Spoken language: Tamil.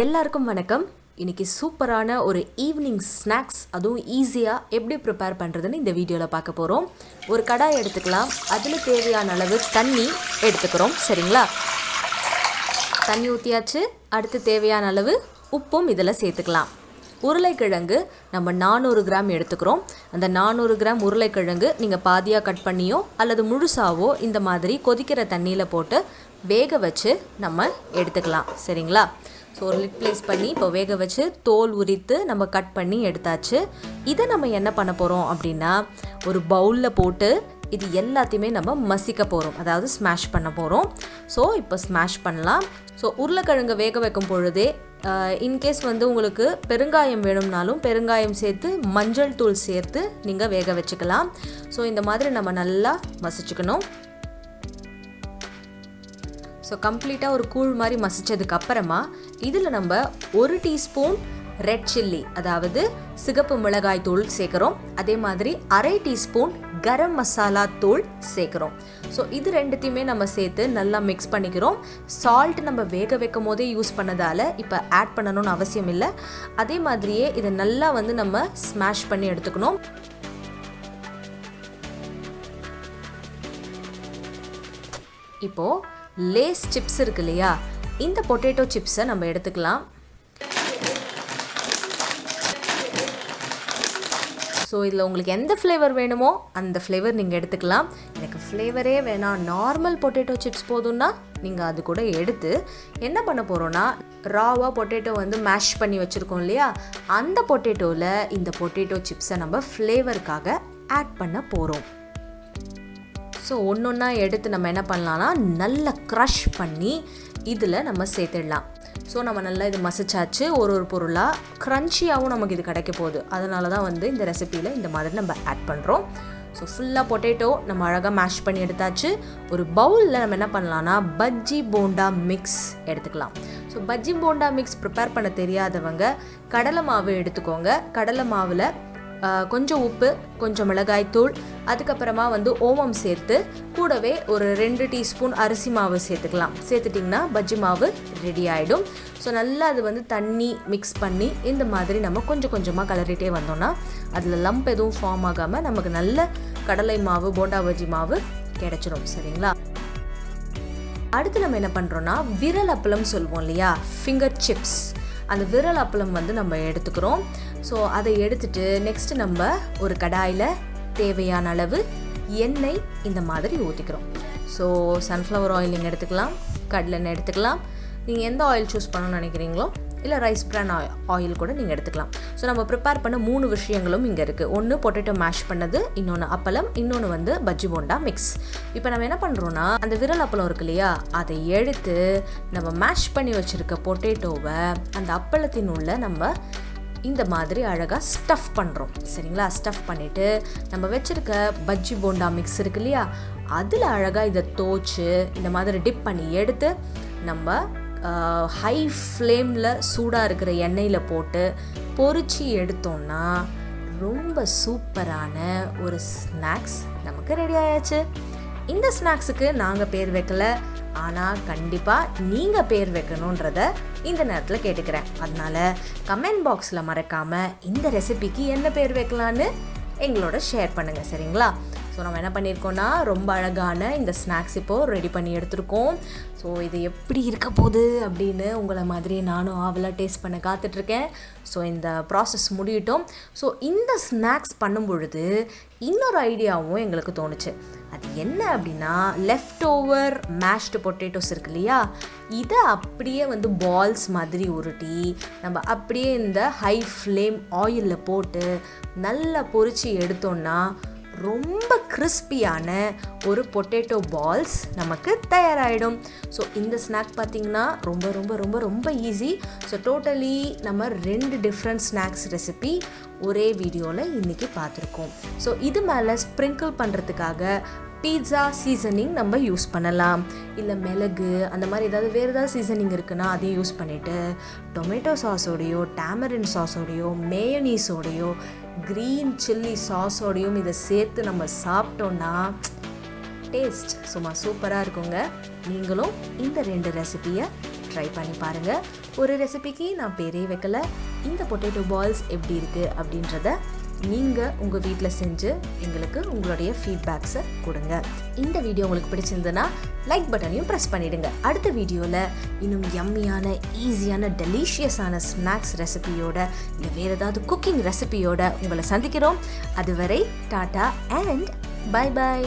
எல்லாருக்கும் வணக்கம். இன்னைக்கு சூப்பரான ஒரு ஈவினிங் ஸ்நாக்ஸ், அதுவும் ஈஸியாக எப்படி ப்ரிப்பேர் பண்ணுறதுன்னு இந்த வீடியோவில் பார்க்க போகிறோம். ஒரு கடாய் எடுத்துக்கலாம். அதில் தேவையான அளவு தண்ணி எடுத்துக்கிறோம். சரிங்களா? தண்ணி ஊற்றியாச்சு. அடுத்து தேவையான அளவு உப்பும் இதில் சேர்த்துக்கலாம். உருளைக்கிழங்கு நம்ம 400 கிராம் எடுத்துக்கிறோம். அந்த 400 கிராம் உருளைக்கிழங்கு நீங்கள் பாதியாக கட் பண்ணியோ அல்லது முழுசாவோ இந்த மாதிரி கொதிக்கிற தண்ணியில் போட்டு வேக வச்சு நம்ம எடுத்துக்கலாம். சரிங்களா? ஸோ ஒரு லிட் ப்ளேஸ் பண்ணி இப்போ வேக வச்சு தோல் உரித்து நம்ம கட் பண்ணி எடுத்தாச்சு. இதை நம்ம என்ன பண்ண போகிறோம் அப்படின்னா, ஒரு பவுலில் போட்டு இது எல்லாத்தையுமே நம்ம மசிக்க போகிறோம், அதாவது ஸ்மாஷ் பண்ண போகிறோம். ஸோ இப்போ ஸ்மாஷ் பண்ணலாம். ஸோ உருளைக்கிழங்கு வேக வைக்கும் பொழுதே இன்கேஸ் உங்களுக்கு பெருங்காயம் வேணும்னாலும் பெருங்காயம் சேர்த்து மஞ்சள் தூள் சேர்த்து நீங்கள் வேக வச்சுக்கலாம். ஸோ இந்த மாதிரி நம்ம நல்லா மசிச்சுக்கணும். ஸோ கம்ப்ளீட்டாக ஒரு கூழ் மாதிரி மசித்ததுக்கு அப்புறமா இதில் நம்ம 1 டீஸ்பூன் ரெட் சில்லி, அதாவது சிகப்பு மிளகாய் தூள் சேர்க்குறோம். அதே மாதிரி 1/2 டீஸ்பூன் கரம் மசாலா தூள் சேர்க்குறோம். ஸோ இது ரெண்டுத்தையுமே நம்ம சேர்த்து நல்லா மிக்ஸ் பண்ணிக்கிறோம். சால்ட் நம்ம வேக வைக்கும் போதே யூஸ் பண்ணதால் இப்போ ஆட் பண்ணணும்னு அவசியம் இல்லை. அதே மாதிரியே இதை நல்லா நம்ம ஸ்மாஷ் பண்ணி எடுத்துக்கணும். இப்போது லேஸ் சிப்ஸ் இருக்கு இல்லையா, இந்த பொட்டேட்டோ சிப்ஸை நம்ம எடுத்துக்கலாம். ஸோ இதில் உங்களுக்கு எந்த ஃப்ளேவர் வேணுமோ அந்த ஃப்ளேவர் நீங்கள் எடுத்துக்கலாம். எனக்கு ஃப்ளேவரே வேணாம், நார்மல் பொட்டேட்டோ சிப்ஸ் போதும்னா நீங்கள் அது கூட எடுத்து என்ன பண்ண போகிறோன்னா, ராவாக பொட்டேட்டோ மேஷ் பண்ணி வச்சுருக்கோம் இல்லையா, அந்த பொட்டேட்டோவில் இந்த பொட்டேட்டோ சிப்ஸை நம்ம ஃப்ளேவருக்காக ஆட் பண்ண போகிறோம். ஸோ ஒன்றா எடுத்து நம்ம என்ன பண்ணலான்னா, நல்லா க்ரஷ் பண்ணி இதில் நம்ம சேர்த்துடலாம். ஸோ நம்ம நல்லா இது மசிச்சாச்சு. ஒரு பொருளாக க்ரன்ச்சியாகவும் நமக்கு இது கிடைக்க போகுது. அதனால தான் இந்த ரெசிப்பியில் இந்த மாதிரி நம்ம ஆட் பண்ணுறோம். ஸோ ஃபுல்லாக பொட்டேட்டோ நம்ம அழகாக மேஷ் பண்ணி எடுத்தாச்சு. ஒரு பவுலில் நம்ம என்ன பண்ணலான்னா, பஜ்ஜி போண்டா மிக்ஸ் எடுத்துக்கலாம். So bajji bonda mix prepare பண்ண தெரியாதவங்க கடலை மாவு எடுத்துக்கோங்க. கடலை மாவில் கொஞ்சம் உப்பு, கொஞ்சம் மிளகாய் தூள், அதுக்கப்புறமா ஓமம் சேர்த்து கூடவே ஒரு 2 டீஸ்பூன் அரிசி மாவு சேர்த்துக்கலாம். சேர்த்துட்டிங்கன்னா பஜ்ஜி மாவு ரெடி ஆகிடும். ஸோ நல்லா அது தண்ணி மிக்ஸ் பண்ணி இந்த மாதிரி நம்ம கொஞ்சம் கொஞ்சமாக கலரிட்டே வந்தோம்னா அதில் லம்ப் எதுவும் ஃபார்ம் ஆகாமல் நமக்கு நல்ல கடலை மாவு போண்டா பஜ்ஜி மாவு கிடைச்சிடும். சரிங்களா? அடுத்து நம்ம என்ன பண்ணுறோன்னா, விரல் அப்பளம் சொல்லுவோம் இல்லையா, ஃபிங்கர் சிப்ஸ், அந்த விரல் அப்பளம் நம்ம எடுத்துக்கிறோம். ஸோ அதை எடுத்துட்டு நெக்ஸ்ட்டு நம்ம ஒரு கடாயில் தேவையான அளவு எண்ணெய் இந்த மாதிரி ஊற்றிக்கிறோம். ஸோ சன்ஃப்ளவர் ஆயில் நீங்கள் எடுத்துக்கலாம், கடலெண்ணெய் எடுத்துக்கலாம். நீங்கள் எந்த ஆயில் சூஸ் பண்ணணும்னு நினைக்கிறீங்களோ, இல்லை ரைஸ் பிரான் ஆயில் கூட நீங்கள் எடுத்துக்கலாம். ஸோ நம்ம ப்ரிப்பேர் பண்ண 3 விஷயங்களும் இங்கே இருக்குது. ஒன்று பொட்டேட்டோ மேஷ் பண்ணது, இன்னொன்று அப்பளம், இன்னொன்று பஜ்ஜி போண்டா மிக்ஸ். இப்போ நம்ம என்ன பண்ணுறோன்னா, அந்த விரல் அப்பளம் இருக்கு இல்லையா, அதை எடுத்து நம்ம மேஷ் பண்ணி வச்சுருக்க பொட்டேட்டோவை அந்த அப்பளத்தின் உள்ள நம்ம இந்த மாதிரி அழகாக ஸ்டஃப் பண்ணுறோம். சரிங்களா? ஸ்டஃப் பண்ணிவிட்டு நம்ம வச்சுருக்க பஜ்ஜி போண்டா மிக்ஸ் இருக்கு இல்லையா, அதில் அழகாக இதை தோச்சு இந்த மாதிரி டிப் பண்ணி எடுத்து நம்ம ஹை ஃப்ளேமில் சூடாக இருக்கிற எண்ணெயில் போட்டு பொரிச்சு எடுத்தோம்னா ரொம்ப சூப்பரான ஒரு ஸ்நாக்ஸ் நமக்கு ரெடி ஆயாச்சு. இந்த ஸ்நாக்ஸுக்கு நாங்கள் பேர் வைக்கல, ஆனால் கண்டிப்பாக நீங்கள் பேர் வைக்கணுன்றத இந்த நேரத்தில் கேட்டுக்கிறேன். அதனால் கமெண்ட் பாக்ஸில் மறக்காமல் இந்த ரெசிபிக்கு என்ன பேர் வைக்கலான்னு எங்களோட ஷேர் பண்ணுங்கள். சரிங்களா? ஸோ நம்ம என்ன பண்ணியிருக்கோன்னா, ரொம்ப அழகான இந்த ஸ்நாக்ஸ் இப்போது ரெடி பண்ணி எடுத்துருக்கோம். ஸோ இது எப்படி இருக்க போகுது அப்படின்னு உங்களை மாதிரி நானும் ஆவலாக டேஸ்ட் பண்ண காத்துட்ருக்கேன். ஸோ இந்த ப்ராசஸ் முடியட்டும். ஸோ இந்த ஸ்நாக்ஸ் பண்ணும் பொழுது இன்னொரு ஐடியாவும் எங்களுக்கு தோணுச்சு. அது என்ன அப்படின்னா, லெஃப்ட் ஓவர் மேஷ்டு பொட்டேட்டோஸ் இருக்கு இல்லையா, இதை அப்படியே பால்ஸ் மாதிரி உருட்டி நம்ம அப்படியே இந்த ஹை ஃப்ளேம் ஆயிலில் போட்டு நல்லா பொரிச்சு எடுத்தோன்னா ரொம்ப கிறிஸ்பியான ஒரு பொட்டேட்டோ பால்ஸ் நமக்கு தயாராகிடும். ஸோ இந்த ஸ்நாக் பார்த்திங்கன்னா ரொம்ப ரொம்ப ரொம்ப ரொம்ப ஈஸி. ஸோ டோட்டலி நம்ம 2 டிஃப்ரெண்ட் ஸ்நாக்ஸ் ரெசிபி ஒரே வீடியோவில் இன்றைக்கி பார்த்துருக்கோம். ஸோ இது மேலே ஸ்ப்ரிங்கிள் பண்ணுறதுக்காக பீட்சா சீசனிங் நம்ம யூஸ் பண்ணலாம். இல்லை மிளகு அந்த மாதிரி வேறு ஏதாவது சீசனிங் இருக்குன்னா அதையும் யூஸ் பண்ணிவிட்டு டொமேட்டோ சாஸோடையோ, டேமரின் சாஸோடையோ, மேயோனீஸோடையோ, க்ரீன் சில்லி சாஸோடையும் இதை சேர்த்து நம்ம சாப்பிட்டோன்னா டேஸ்ட் சும்மா சூப்பராக இருக்குங்க. நீங்களும் இந்த 2 ரெசிபியை ட்ரை பண்ணி பாருங்கள். ஒரு ரெசிபிக்கு நான் பேரே வைக்கல. இந்த பொட்டேட்டோ பால்ஸ் எப்படி இருக்குது அப்படின்றத நீங்கள் உங்கள் வீட்டில் செஞ்சு எங்களுக்கு உங்களுடைய ஃபீட்பேக்ஸை கொடுங்க. இந்த வீடியோ உங்களுக்கு பிடிச்சிருந்ததுன்னா லைக் பட்டனையும் ப்ரெஸ் பண்ணிவிடுங்க. அடுத்த வீடியோவில் இன்னும் யம்மியான, ஈஸியான, டெலிஷியஸான ஸ்நாக்ஸ் ரெசிபியோட இல்லை வேறு ஏதாவது குக்கிங் ரெசிபியோட உங்களை சந்திக்கிறோம். அதுவரை டாடா அண்ட் பை பாய்.